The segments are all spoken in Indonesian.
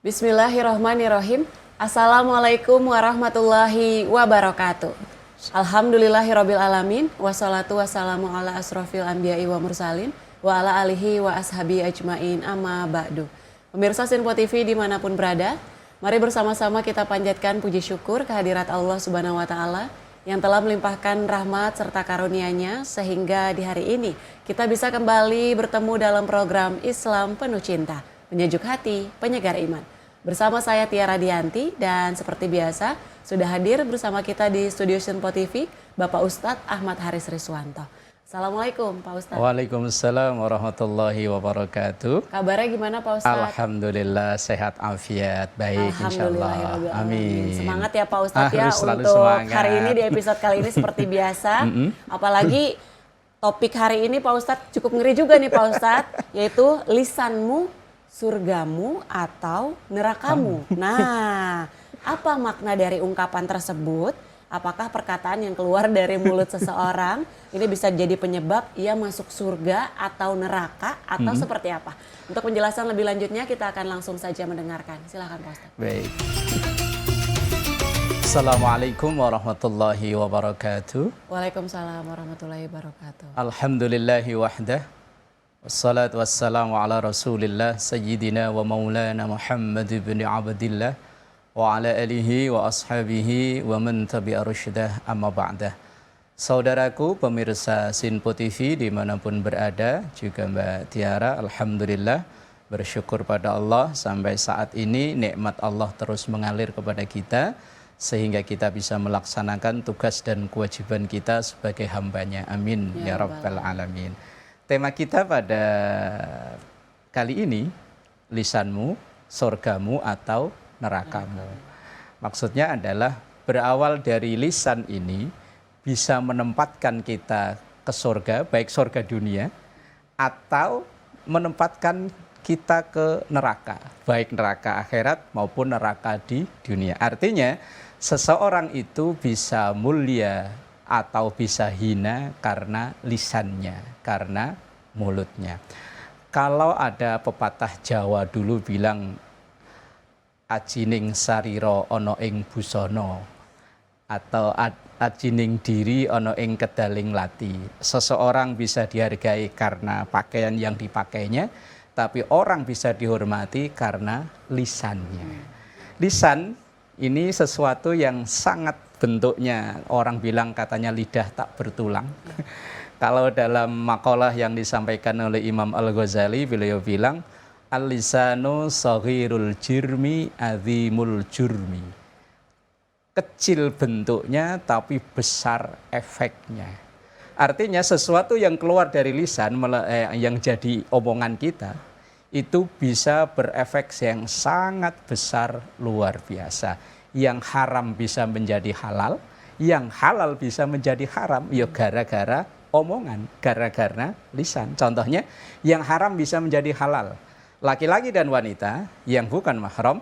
Bismillahirrahmanirrahim. Assalamualaikum warahmatullahi wabarakatuh. Alhamdulillahirabbil alamin wassalatu wassalamu ala asrofil anbiya'i wa mursalin wa ala alihi wa ashabi ajmain amma ba'du. Pemirsa Sinpo TV dimanapun berada, mari bersama-sama kita panjatkan puji syukur kehadirat Allah Subhanahu wa taala yang telah melimpahkan rahmat serta karunia-Nya sehingga di hari ini kita bisa kembali bertemu dalam program Islam Penuh Cinta, penyejuk hati, penyegar iman. Bersama saya Tiara Dianti dan seperti biasa sudah hadir bersama kita di studio Sinpo TV Bapak Ustadz Ahmad Haris Riswanto. Assalamualaikum Pak Ustadz. Waalaikumsalam warahmatullahi wabarakatuh. Kabarnya gimana Pak Ustadz? Alhamdulillah sehat afiat baik insyaallah. Amin. Semangat ya Pak Ustadz ya untuk semangat. hari ini di episode kali ini seperti biasa. Apalagi topik hari ini Pak Ustadz cukup ngeri juga nih Pak Ustadz, yaitu lisanmu surgamu atau nerakamu. Nah, apa makna dari ungkapan tersebut? Apakah perkataan yang keluar dari mulut seseorang ini bisa jadi penyebab ia masuk surga atau neraka atau seperti apa? Untuk penjelasan lebih lanjutnya kita akan langsung saja mendengarkan. Silakan Pak Ustadz. Baik. Assalamualaikum warahmatullahi wabarakatuh. Waalaikumsalam warahmatullahi wabarakatuh. Alhamdulillahi wahdah. Wassalatu wassalamu ala rasulillah sayyidina wa maulana Muhammad ibn Abdillah wa ala alihi wa ashabihi wa man tabi'a rusydah amma ba'dah. Saudaraku pemirsa Sinpo TV dimanapun berada, juga Mbak Tiara, alhamdulillah bersyukur pada Allah sampai saat ini nikmat Allah terus mengalir kepada kita sehingga kita bisa melaksanakan tugas dan kewajiban kita sebagai hambanya. Amin ya rabbal alamin. Tema kita pada kali ini, lisanmu, surgamu atau nerakamu. Maksudnya adalah berawal dari lisan ini bisa menempatkan kita ke surga, baik surga dunia, atau menempatkan kita ke neraka, baik neraka akhirat maupun neraka di dunia. Artinya seseorang itu bisa mulia atau bisa hina karena lisannya, karena mulutnya. Kalau ada pepatah Jawa dulu bilang ajining sariro ono ing busono atau ajining diri ono ing kedaling lati. Seseorang bisa dihargai karena pakaian yang dipakainya, tapi orang bisa dihormati karena lisannya. Lisan ini sesuatu yang sangat bentuknya, orang bilang katanya lidah tak bertulang. Kalau dalam makalah yang disampaikan oleh Imam Al-Ghazali, beliau bilang al-lisanu saghirul jirmi azimul jurmi. Kecil bentuknya tapi besar efeknya. Artinya sesuatu yang keluar dari lisan yang jadi omongan kita itu bisa berefek yang sangat besar, luar biasa. Yang haram bisa menjadi halal, yang halal bisa menjadi haram, ya gara-gara omongan, gara-gara lisan. Contohnya, yang haram bisa menjadi halal. Laki-laki dan wanita yang bukan mahram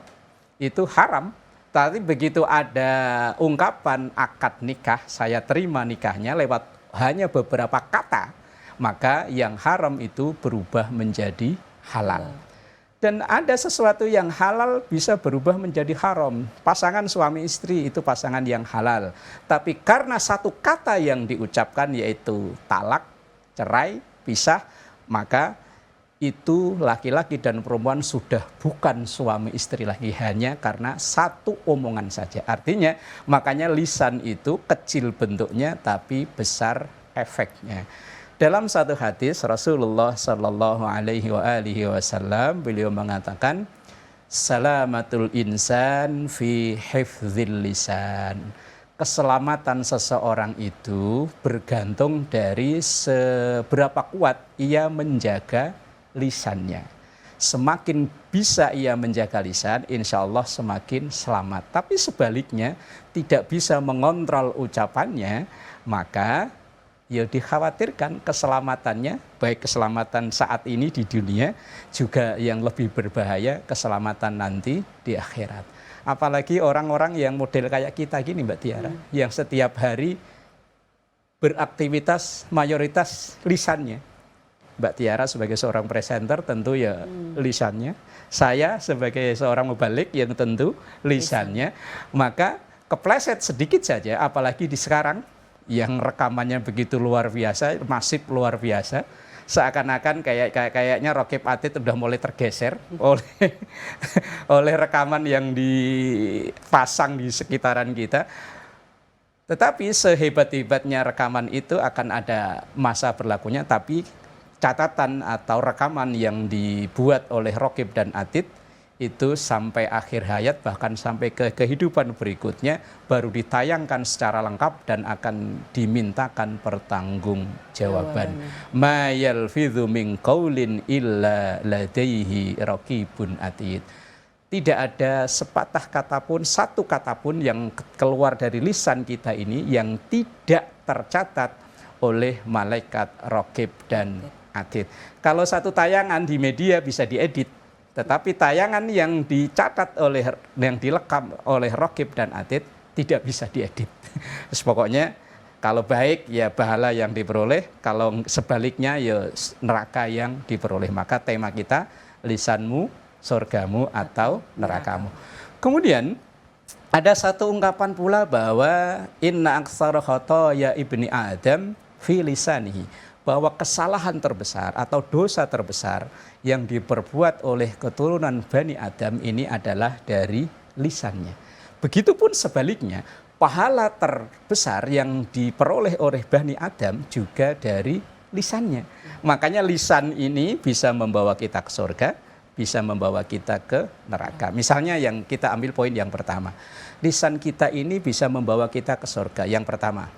itu haram, tapi begitu ada ungkapan akad nikah, saya terima nikahnya lewat hanya beberapa kata, maka yang haram itu berubah menjadi halal. Dan ada sesuatu yang halal bisa berubah menjadi haram. Pasangan suami istri itu pasangan yang halal. Tapi karena satu kata yang diucapkan yaitu talak, cerai, pisah, maka itu laki-laki dan perempuan sudah bukan suami istri lagi hanya karena satu omongan saja. Artinya makanya lisan itu kecil bentuknya tapi besar efeknya. Dalam satu hadis Rasulullah Sallallahu Alaihi Wasallam beliau mengatakan salamatul insan fi hifdzil lisan. Keselamatan seseorang itu bergantung dari seberapa kuat ia menjaga lisannya. Semakin bisa ia menjaga lisan, insya Allah semakin selamat. Tapi sebaliknya tidak bisa mengontrol ucapannya, maka ya dikhawatirkan keselamatannya, baik keselamatan saat ini di dunia, juga yang lebih berbahaya keselamatan nanti di akhirat. Apalagi orang-orang yang model kayak kita gini Mbak Tiara, yang setiap hari beraktivitas mayoritas lisannya. Mbak Tiara sebagai seorang presenter tentu ya lisannya. Saya sebagai seorang mubalik yang tentu lisannya. Maka kepleset sedikit saja, apalagi di sekarang yang rekamannya begitu luar biasa, masif luar biasa. Seakan-akan kayaknya Raqib Atid udah mulai tergeser oleh oleh rekaman yang dipasang di sekitaran kita. Tetapi sehebat-hebatnya rekaman itu akan ada masa berlakunya, tapi catatan atau rekaman yang dibuat oleh Raqib dan Atid itu sampai akhir hayat, bahkan sampai ke kehidupan berikutnya baru ditayangkan secara lengkap dan akan dimintakan pertanggungjawaban. Ma yalfidzu min qaulin illa ladaihi raqibun atid. Tidak ada sepatah kata pun, satu kata pun yang keluar dari lisan kita ini yang tidak tercatat oleh malaikat Raqib dan Atid. Kalau satu tayangan di media bisa diedit, tetapi tayangan yang dicatat oleh, yang direkam oleh Raqib dan Atid tidak bisa diedit. Terus pokoknya kalau baik ya pahala yang diperoleh, kalau sebaliknya ya neraka yang diperoleh. Maka tema kita lisanmu, surgamu atau nerakamu. Kemudian ada satu ungkapan pula bahwa inna aktsara khotoya ibni Adam fi lisanihi, bahwa kesalahan terbesar atau dosa terbesar yang diperbuat oleh keturunan Bani Adam ini adalah dari lisannya. Begitupun sebaliknya, pahala terbesar yang diperoleh oleh Bani Adam juga dari lisannya. Makanya lisan ini bisa membawa kita ke surga, bisa membawa kita ke neraka. Misalnya yang kita ambil poin yang pertama, lisan kita ini bisa membawa kita ke surga. Yang pertama,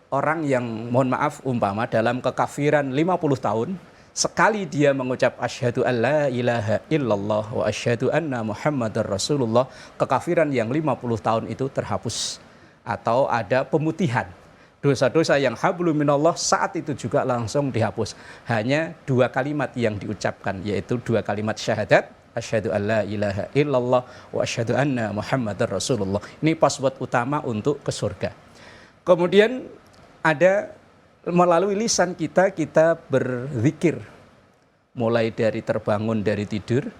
orang yang mohon maaf umpama dalam kekafiran 50 tahun, sekali dia mengucap asyhadu alla ilaha illallah wa asyhadu anna muhammadar rasulullah, kekafiran yang 50 tahun itu terhapus. Atau ada pemutihan. Dosa-dosa yang hablum minallah saat itu juga langsung dihapus. Hanya 2 kalimat yang diucapkan, yaitu 2 kalimat syahadat, asyhadu alla ilaha illallah wa asyhadu anna muhammadar rasulullah. Ini password utama untuk ke surga. Kemudian ada melalui lisan kita berzikir. Mulai dari terbangun dari tidur,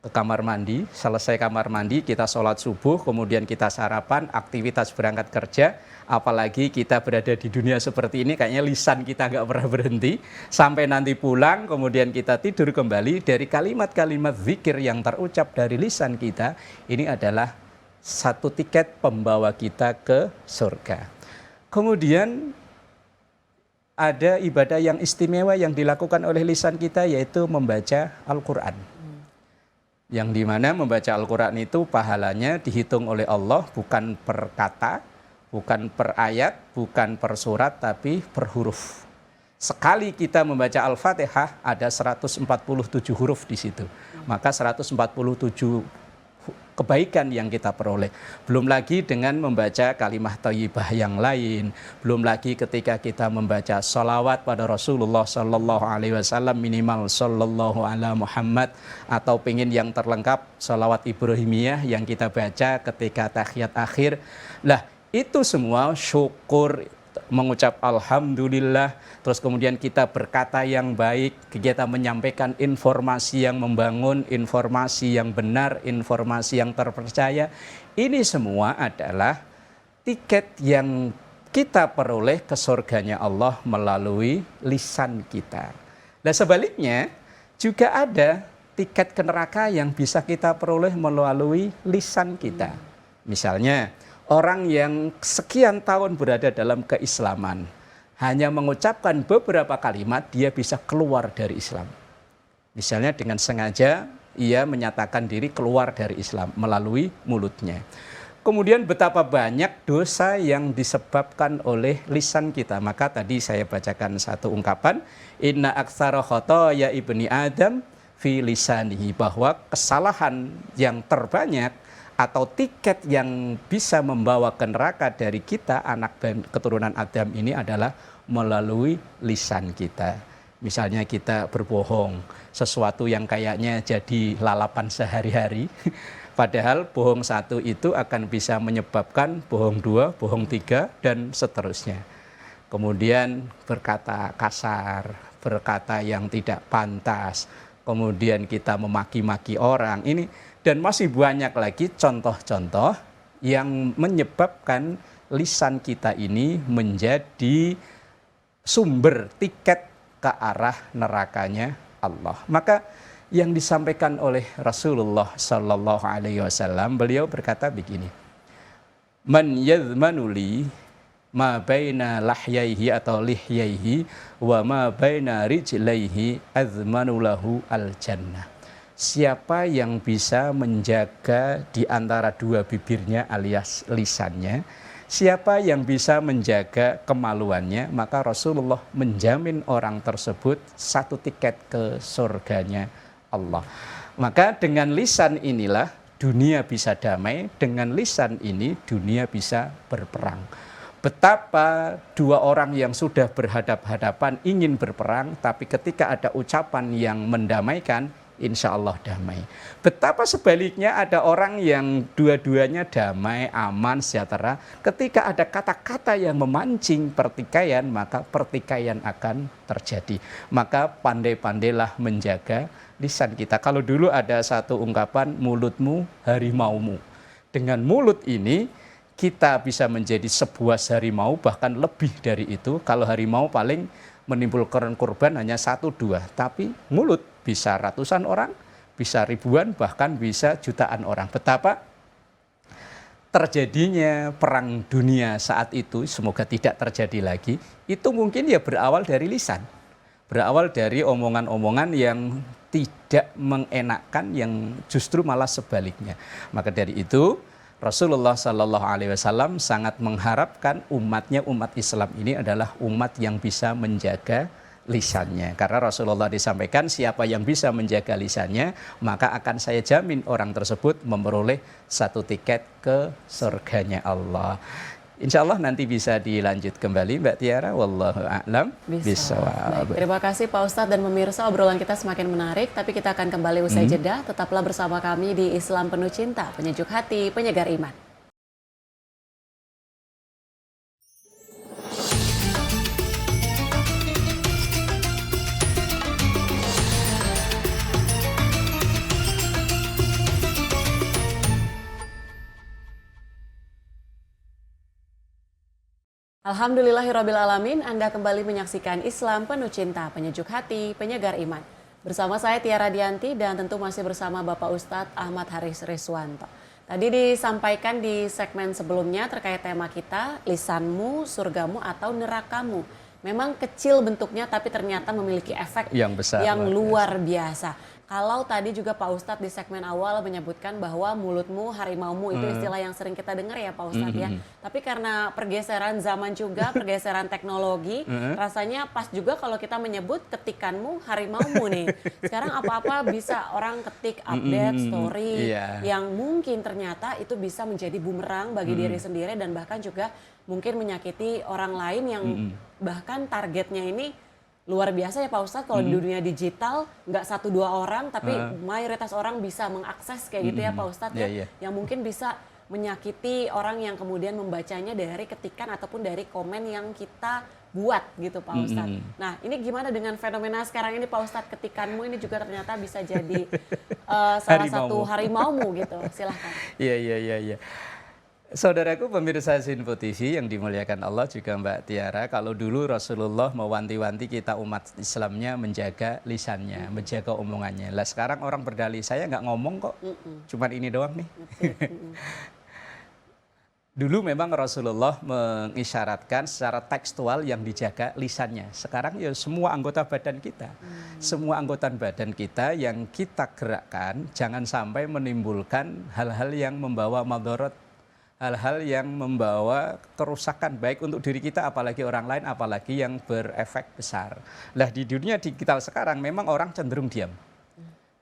ke kamar mandi, selesai kamar mandi kita sholat subuh, kemudian kita sarapan, aktivitas berangkat kerja, apalagi kita berada di dunia seperti ini, kayaknya lisan kita nggak pernah berhenti, sampai nanti pulang, kemudian kita tidur kembali, dari kalimat-kalimat zikir yang terucap dari lisan kita, ini adalah satu tiket pembawa kita ke surga. Kemudian ada ibadah yang istimewa yang dilakukan oleh lisan kita, yaitu membaca Al-Quran. Yang dimana membaca Al-Quran itu pahalanya dihitung oleh Allah bukan per kata, bukan per ayat, bukan per surat, tapi per huruf. Sekali kita membaca Al-Fatihah ada 147 huruf di situ. Maka 147 kebaikan yang kita peroleh. Belum lagi dengan membaca kalimah thayyibah yang lain. Belum lagi ketika kita membaca sholawat pada Rasulullah Sallallahu Alaihi Wasallam, minimal Sallallahu ala Muhammad, atau pengen yang terlengkap sholawat Ibrahimiyah yang kita baca ketika tahiyat akhir. Lah itu semua syukur, mengucap alhamdulillah, terus kemudian kita berkata yang baik, kita menyampaikan informasi yang membangun, informasi yang benar, informasi yang terpercaya. Ini semua adalah tiket yang kita peroleh ke surganya Allah melalui lisan kita. Dan sebaliknya juga ada tiket ke neraka yang bisa kita peroleh melalui lisan kita. Misalnya orang yang sekian tahun berada dalam keislaman, hanya mengucapkan beberapa kalimat, dia bisa keluar dari Islam. Misalnya dengan sengaja ia menyatakan diri keluar dari Islam melalui mulutnya. Kemudian betapa banyak dosa yang disebabkan oleh lisan kita. Maka tadi saya bacakan satu ungkapan, inna aktsara khotoya ibni Adam fi lisanihi, bahwa kesalahan yang terbanyak atau tiket yang bisa membawa ke neraka dari kita anak dan keturunan Adam ini adalah melalui lisan kita. Misalnya kita berbohong, sesuatu yang kayaknya jadi lalapan sehari-hari, padahal bohong satu itu akan bisa menyebabkan bohong 2, bohong 3, dan seterusnya. Kemudian berkata kasar, berkata yang tidak pantas, kemudian kita memaki-maki orang ini, dan masih banyak lagi contoh-contoh yang menyebabkan lisan kita ini menjadi sumber tiket ke arah nerakanya Allah. Maka yang disampaikan oleh Rasulullah Sallallahu Alaihi Wasallam, beliau berkata begini, man yadhmanuli ma baina lahyaihi atau lihyaihi wa ma baina rijlaihi azmanulahu al jannah. Siapa yang bisa menjaga di antara dua bibirnya alias lisannya, siapa yang bisa menjaga kemaluannya, maka Rasulullah menjamin orang tersebut satu tiket ke surganya Allah. Maka dengan lisan inilah dunia bisa damai, dengan lisan ini dunia bisa berperang. Betapa dua orang yang sudah berhadap-hadapan ingin berperang, tapi ketika ada ucapan yang mendamaikan, insya Allah damai. Betapa sebaliknya ada orang yang dua-duanya damai, aman, sejahtera. Ketika ada kata-kata yang memancing pertikaian, maka pertikaian akan terjadi. Maka pandai-pandailah menjaga lisan kita. Kalau dulu ada satu ungkapan, mulutmu harimaumu. Dengan mulut ini kita bisa menjadi sebuah harimau, bahkan lebih dari itu. Kalau harimau paling menimbulkan korban hanya 1-2, tapi mulut bisa ratusan orang, bisa ribuan, bahkan bisa jutaan orang. Betapa terjadinya perang dunia saat itu, semoga tidak terjadi lagi, itu mungkin ya berawal dari lisan. Berawal dari omongan-omongan yang tidak mengenakkan, yang justru malah sebaliknya. Maka dari itu Rasulullah Sallallahu Alaihi Wasallam sangat mengharapkan umatnya, umat Islam ini adalah umat yang bisa menjaga lisannya. Karena Rasulullah disampaikan siapa yang bisa menjaga lisannya, maka akan saya jamin orang tersebut memperoleh satu tiket ke surganya Allah. Insya Allah nanti bisa dilanjut kembali Mbak Tiara. Wallahu a'lam bishawab. Terima kasih Pak Ustadz dan pemirsa, obrolan kita semakin menarik, tapi kita akan kembali usai jeda. Tetaplah bersama kami di Islam Penuh Cinta, penyejuk hati, penyegar iman. Alhamdulillahirrabbilalamin, Anda kembali menyaksikan Islam Penuh Cinta, penyejuk hati, penyegar iman. Bersama saya Tiara Dianti dan tentu masih bersama Bapak Ustadz Ahmad Haris Riswanto. Tadi disampaikan di segmen sebelumnya terkait tema kita, lisanmu, surgamu atau nerakamu. Memang kecil bentuknya tapi ternyata memiliki efek yang besar, yang luar biasa. Kalau tadi juga Pak Ustadz di segmen awal menyebutkan bahwa mulutmu harimaumu, itu istilah yang sering kita dengar ya Pak Ustadz ya. Tapi karena pergeseran zaman juga, pergeseran teknologi, rasanya pas juga kalau kita menyebut ketikanmu harimaumu nih. Sekarang apa-apa bisa orang ketik update story yang mungkin ternyata itu bisa menjadi bumerang bagi diri sendiri dan bahkan juga mungkin menyakiti orang lain yang bahkan targetnya ini luar biasa ya Pak Ustadz. Kalau di dunia digital nggak 1-2 orang, tapi mayoritas orang bisa mengakses kayak gitu ya Pak Ustadz ya, yang mungkin bisa menyakiti orang yang kemudian membacanya dari ketikan ataupun dari komen yang kita buat gitu Pak Ustadz. Nah ini gimana dengan fenomena sekarang ini Pak Ustadz, ketikanmu ini juga ternyata bisa jadi salah satu harimaumu gitu, silahkan. Iya. Saudaraku pemirsa Sinpo TV yang dimuliakan Allah, juga Mbak Tiara, kalau dulu Rasulullah mewanti-wanti kita umat Islamnya menjaga lisannya, menjaga omongannya. Lah sekarang orang berdalih, saya nggak ngomong kok, cuman ini doang nih. Dulu memang Rasulullah mengisyaratkan secara tekstual yang dijaga lisannya. Sekarang ya semua anggota badan kita. Semua anggota badan kita yang kita gerakkan jangan sampai menimbulkan hal-hal yang membawa madarat, hal-hal yang membawa kerusakan baik untuk diri kita apalagi orang lain, apalagi yang berefek besar. Lah di dunia digital sekarang memang orang cenderung diam.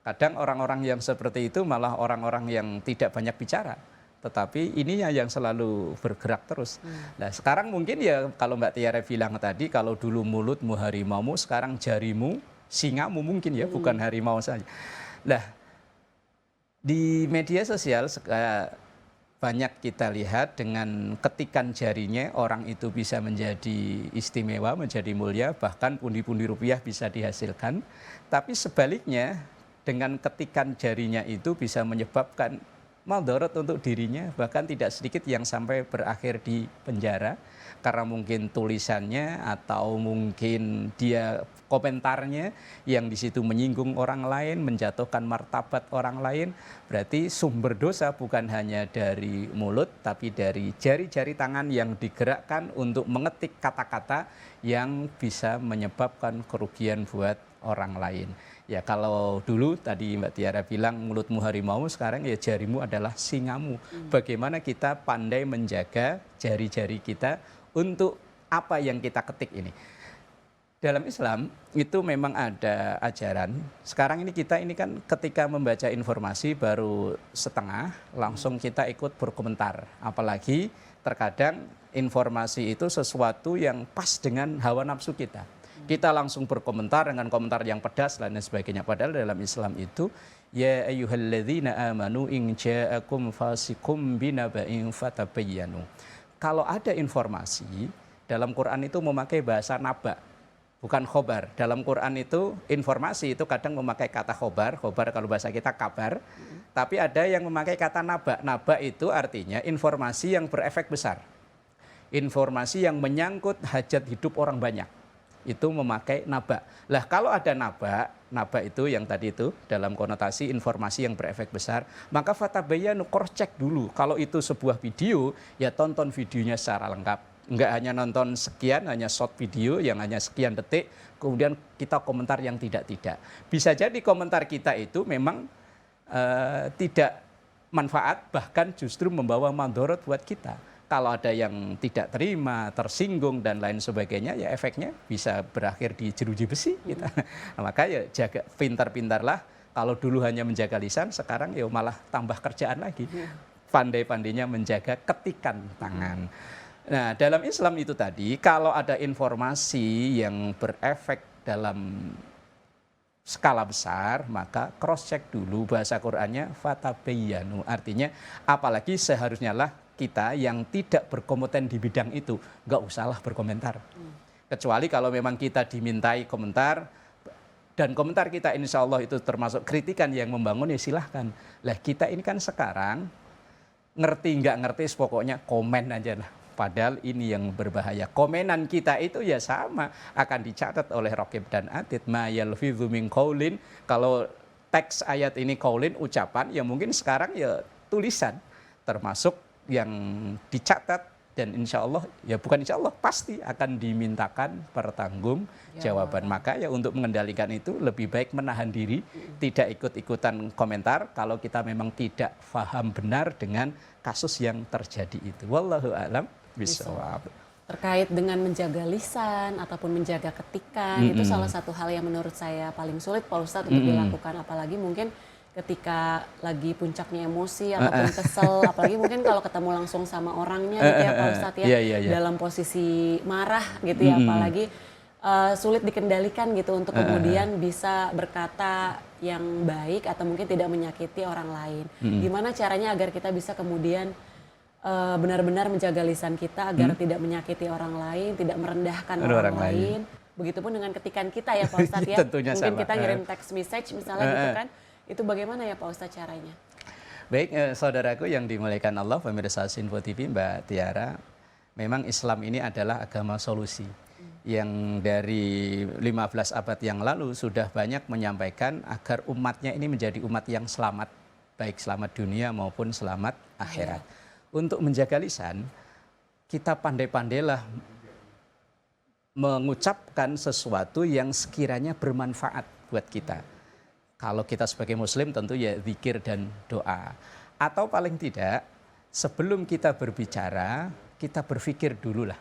Kadang orang-orang yang seperti itu malah orang-orang yang tidak banyak bicara, tetapi ininya yang selalu bergerak terus. Nah sekarang mungkin ya kalau Mbak Tiara bilang tadi, kalau dulu mulutmu harimaumu, sekarang jarimu singamu mungkin ya, bukan harimau saja. Nah di media sosial banyak kita lihat dengan ketikan jarinya orang itu bisa menjadi istimewa, menjadi mulia, bahkan pundi-pundi rupiah bisa dihasilkan. Tapi sebaliknya dengan ketikan jarinya itu bisa menyebabkan madharat untuk dirinya, bahkan tidak sedikit yang sampai berakhir di penjara karena mungkin tulisannya atau mungkin dia komentarnya yang di situ menyinggung orang lain, menjatuhkan martabat orang lain. Berarti sumber dosa bukan hanya dari mulut tapi dari jari-jari tangan yang digerakkan untuk mengetik kata-kata yang bisa menyebabkan kerugian buat orang lain. Ya kalau dulu tadi Mbak Tiara bilang mulutmu harimau, sekarang ya jarimu adalah singamu. Bagaimana kita pandai menjaga jari-jari kita untuk apa yang kita ketik ini. Dalam Islam itu memang ada ajaran. Sekarang ini kita ini kan ketika membaca informasi baru setengah, langsung kita ikut berkomentar. Apalagi terkadang informasi itu sesuatu yang pas dengan hawa nafsu kita. Kita langsung berkomentar dengan komentar yang pedas dan sebagainya. Padahal dalam Islam itu ya ayyuhalladzina amanu in ja'akum fasikum binaba'in fatabayyanu. Kalau ada informasi, dalam Quran itu memakai bahasa naba, bukan khobar. Dalam Quran itu informasi itu kadang memakai kata khobar kalau bahasa kita kabar. Tapi ada yang memakai kata naba. Naba itu artinya informasi yang berefek besar. Informasi yang menyangkut hajat hidup orang banyak. Itu memakai naba. Lah kalau ada naba itu yang tadi itu dalam konotasi informasi yang berefek besar, maka fatabayyanu, cross check dulu. Kalau itu sebuah video, ya tonton videonya secara lengkap. Enggak hanya nonton sekian, hanya short video yang hanya sekian detik, kemudian kita komentar yang tidak-tidak. Bisa jadi komentar kita itu memang tidak manfaat, bahkan justru membawa mandorot buat kita. Kalau ada yang tidak terima, tersinggung dan lain sebagainya, ya efeknya bisa berakhir di jeruji besi. Gitu. Nah, maka ya jaga pintar-pintarlah. Kalau dulu hanya menjaga lisan, sekarang ya malah tambah kerjaan lagi. Pandai-pandainya menjaga ketikan tangan. Nah, dalam Islam itu tadi, kalau ada informasi yang berefek dalam skala besar, maka cross check dulu. Bahasa Qur'annya fatabayyanu. Artinya apalagi seharusnya lah kita yang tidak berkompeten di bidang itu, nggak usahlah berkomentar. Kecuali kalau memang kita dimintai komentar, dan komentar kita insya Allah itu termasuk kritikan yang membangun, ya silahkan. Lah kita ini kan sekarang, ngerti nggak ngerti, pokoknya komen aja lah. Padahal ini yang berbahaya. Komenan kita itu ya sama, akan dicatat oleh Raqib dan Atid. Ma yalfidzu min qaulin, kalau teks ayat ini qaulin, ucapan, ya mungkin sekarang ya tulisan, termasuk yang dicatat, dan insya Allah, ya bukan insya Allah, pasti akan dimintakan pertanggung jawaban. Maka ya untuk mengendalikan itu lebih baik menahan diri, tidak ikut-ikutan komentar kalau kita memang tidak paham benar dengan kasus yang terjadi itu. Wallahu a'lam bishawab. Terkait dengan menjaga lisan ataupun menjaga ketikan, itu salah satu hal yang menurut saya paling sulit Pak Ustadz untuk dilakukan, apalagi mungkin ketika lagi puncaknya emosi ataupun kesel, apalagi mungkin kalau ketemu langsung sama orangnya gitu ya Pak Ustadz ya, dalam posisi marah gitu ya, apalagi sulit dikendalikan gitu untuk kemudian bisa berkata yang baik atau mungkin tidak menyakiti orang lain. Gimana caranya agar kita bisa kemudian benar-benar menjaga lisan kita agar tidak menyakiti orang lain, tidak merendahkan orang lain. Begitupun dengan ketikan kita ya Pak Ustadz ya. Mungkin sama. Kita ngirim text message misalnya gitu kan. Itu bagaimana ya Pak Ustadz caranya? Baik, saudaraku yang dimuliakan Allah, pemirsa Sinfo TV, Mbak Tiara, memang Islam ini adalah agama solusi. Yang dari 15 abad yang lalu sudah banyak menyampaikan agar umatnya ini menjadi umat yang selamat, baik selamat dunia maupun selamat akhirat. Untuk menjaga lisan, kita pandai-pandailah mengucapkan sesuatu yang sekiranya bermanfaat buat kita. Kalau kita sebagai muslim tentu ya zikir dan doa. Atau paling tidak sebelum kita berbicara, kita berpikir dulu lah.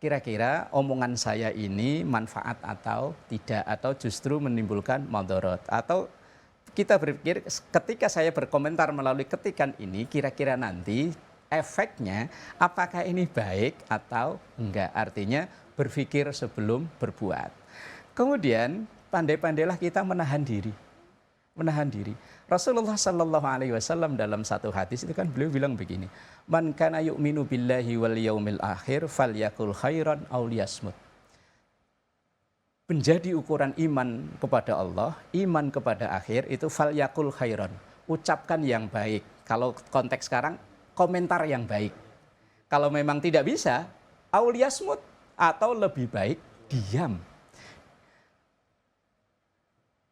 Kira-kira omongan saya ini manfaat atau tidak, atau justru menimbulkan madharat. Atau kita berpikir ketika saya berkomentar melalui ketikan ini, kira-kira nanti efeknya apakah ini baik atau enggak. Artinya berpikir sebelum berbuat. Kemudian pandai-pandailah kita menahan diri. Menahan diri. Rasulullah Shallallahu Alaihi Wasallam dalam satu hadis itu kan beliau bilang begini, man kana yu'minu billahi wal yaumil akhir falyakul khairan aw liyasmut. Menjadi ukuran iman kepada Allah, iman kepada akhir itu falyakul khairan, ucapkan yang baik. Kalau konteks sekarang, komentar yang baik. Kalau memang tidak bisa, aw liyasmut, atau lebih baik diam.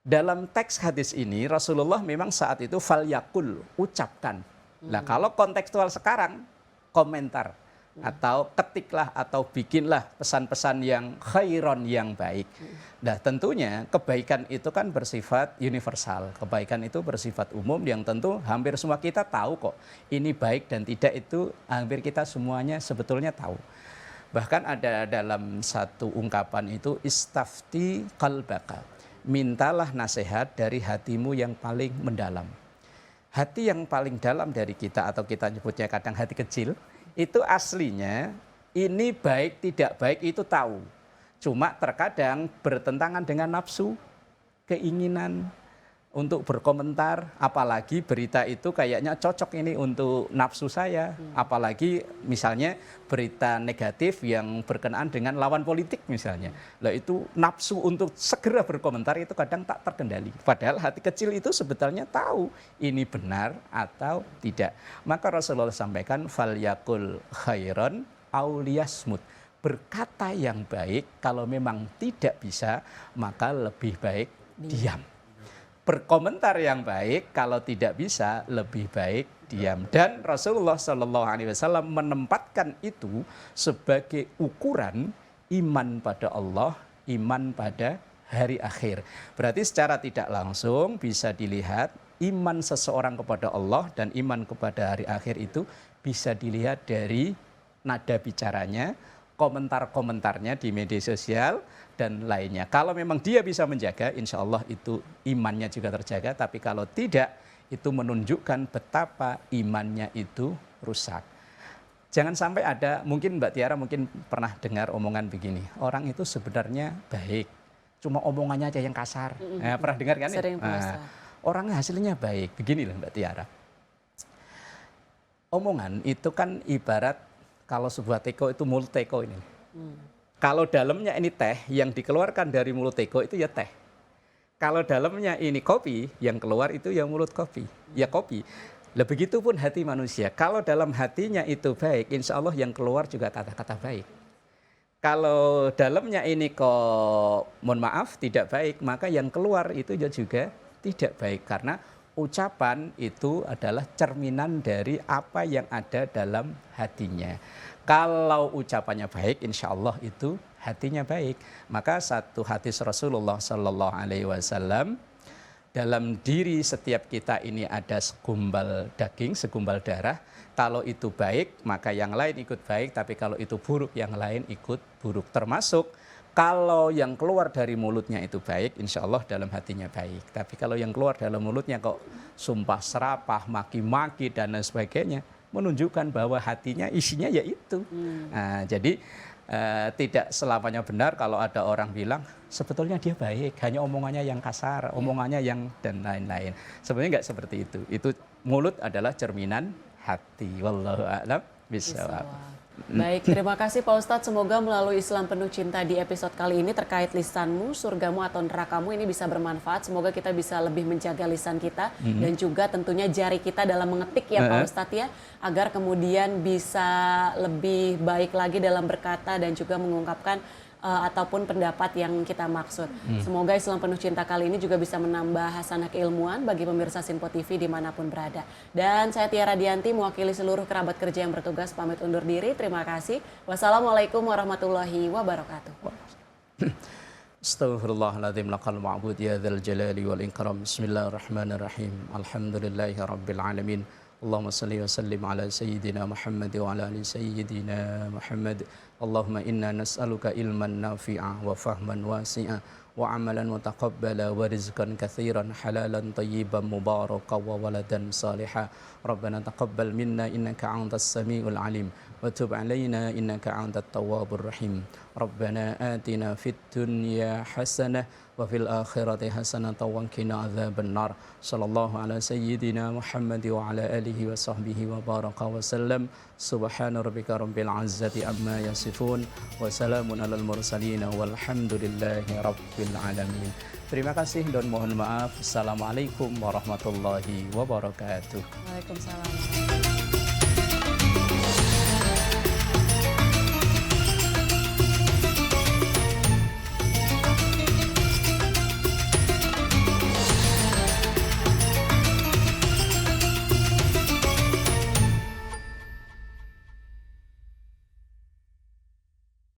Dalam teks hadis ini Rasulullah memang saat itu falyakul, ucapkan. Nah, kalau kontekstual sekarang komentar atau ketiklah atau bikinlah pesan-pesan yang khairon, yang baik. Nah, tentunya kebaikan itu kan bersifat universal. Kebaikan itu bersifat umum yang tentu hampir semua kita tahu kok. Ini baik dan tidak itu hampir kita semuanya sebetulnya tahu. Bahkan ada dalam satu ungkapan itu istafti qalbaka. Mintalah nasihat dari hatimu yang paling mendalam. Hati yang paling dalam dari kita atau kita nyebutnya kadang hati kecil, itu aslinya ini baik tidak baik itu tahu. Cuma terkadang bertentangan dengan nafsu, keinginan untuk berkomentar, apalagi berita itu kayaknya cocok ini untuk nafsu saya, apalagi misalnya berita negatif yang berkenaan dengan lawan politik misalnya. Lah itu nafsu untuk segera berkomentar itu kadang tak terkendali. Padahal hati kecil itu sebetulnya tahu ini benar atau tidak. Maka Rasulullah sampaikan falyakul khairon aw liyasmut. Berkata yang baik, kalau memang tidak bisa maka lebih baik diam. Berkomentar yang baik, kalau tidak bisa lebih baik diam. Dan Rasulullah Shallallahu Alaihi Wasallam menempatkan itu sebagai ukuran iman pada Allah, iman pada hari akhir. Berarti secara tidak langsung bisa dilihat iman seseorang kepada Allah dan iman kepada hari akhir itu bisa dilihat dari nada bicaranya, komentar-komentarnya di media sosial, dan lainnya. Kalau memang dia bisa menjaga, insya Allah itu imannya juga terjaga. Tapi kalau tidak, itu menunjukkan betapa imannya itu rusak. Jangan sampai ada, mungkin Mbak Tiara mungkin pernah dengar omongan begini, orang itu sebenarnya baik, cuma omongannya aja yang kasar. Pernah dengar kan? Sering, orang hasilnya baik, beginilah Mbak Tiara. Omongan itu kan ibarat kalau sebuah teko itu mulut teko ini. Kalau dalamnya ini teh, yang dikeluarkan dari mulut teko itu ya teh. Kalau dalamnya ini kopi, yang keluar itu ya mulut kopi, ya kopi. Lah begitu pun hati manusia. Kalau dalam hatinya itu baik, insya Allah yang keluar juga kata-kata baik. Kalau dalamnya ini kok, mohon maaf, tidak baik, maka yang keluar itu juga tidak baik. Karena ucapan itu adalah cerminan dari apa yang ada dalam hatinya. Kalau ucapannya baik, insya Allah itu hatinya baik. Maka satu hadis Rasulullah Sallallahu Alaihi Wasallam, dalam diri setiap kita ini ada segumpal daging, segumpal darah. Kalau itu baik, maka yang lain ikut baik. Tapi kalau itu buruk, yang lain ikut buruk. Termasuk kalau yang keluar dari mulutnya itu baik, insya Allah dalam hatinya baik. Tapi kalau yang keluar dalam mulutnya kok sumpah serapah, maki-maki dan lain sebagainya, menunjukkan bahwa hatinya isinya yaitu. Nah, jadi tidak selamanya benar kalau ada orang bilang sebetulnya dia baik, hanya omongannya yang kasar, omongannya yang dan lain-lain. Sebenarnya nggak seperti itu. Itu mulut adalah cerminan hati. Wallahu a'lam bishawab. Baik, terima kasih Pak Ustadz. Semoga melalui Islam Penuh Cinta di episode kali ini terkait lisanmu, surgamu atau nerakamu ini bisa bermanfaat. Semoga kita bisa lebih menjaga lisan kita dan juga tentunya jari kita dalam mengetik ya Pak Ustadz ya, agar kemudian bisa lebih baik lagi dalam berkata dan juga mengungkapkan ataupun pendapat yang kita maksud. Semoga Islam Penuh Cinta kali ini juga bisa menambah hasanah keilmuan bagi pemirsa Sinpo TV dimanapun berada. Dan saya Tiara Dianti mewakili seluruh kerabat kerja yang bertugas pamit undur diri. Terima kasih. Wassalamualaikum warahmatullahi wabarakatuh. Astaghfirullahaladzim laqal ma'bud ya dzal jalali wal ikram. Bismillahirrahmanirrahim. Alhamdulillahi rabbil alamin. Allahumma salli wa sallim ala sayyidina Muhammad wa ala ali sayyidina Muhammad. Allahumma inna nas'aluka ilman nafi'a wa fahman wasi'a wa amalan mutaqabbala wa rizqan katsiran halalan tayyiban mubarakan wa waladan salihah. Rabbana taqabbal minna innaka antas samiul alim wa tub alaina innaka antat tawwabur rahim. Rabbana atina fid dunya hasanah wa wa fil akhirati hasanatan wa qina adzabannar. Sallallahu ala sayyidina Muhammad wa ala alihi wa sahbihi wa baraka wa sallam. Subhana rabbika rabbil izzati amma yasifun wa salamun alal mursalin walhamdulillahi rabbil alamin. Terima kasih dan mohon maaf. Assalamualaikum warahmatullahi wabarakatuh. Waalaikumsalam.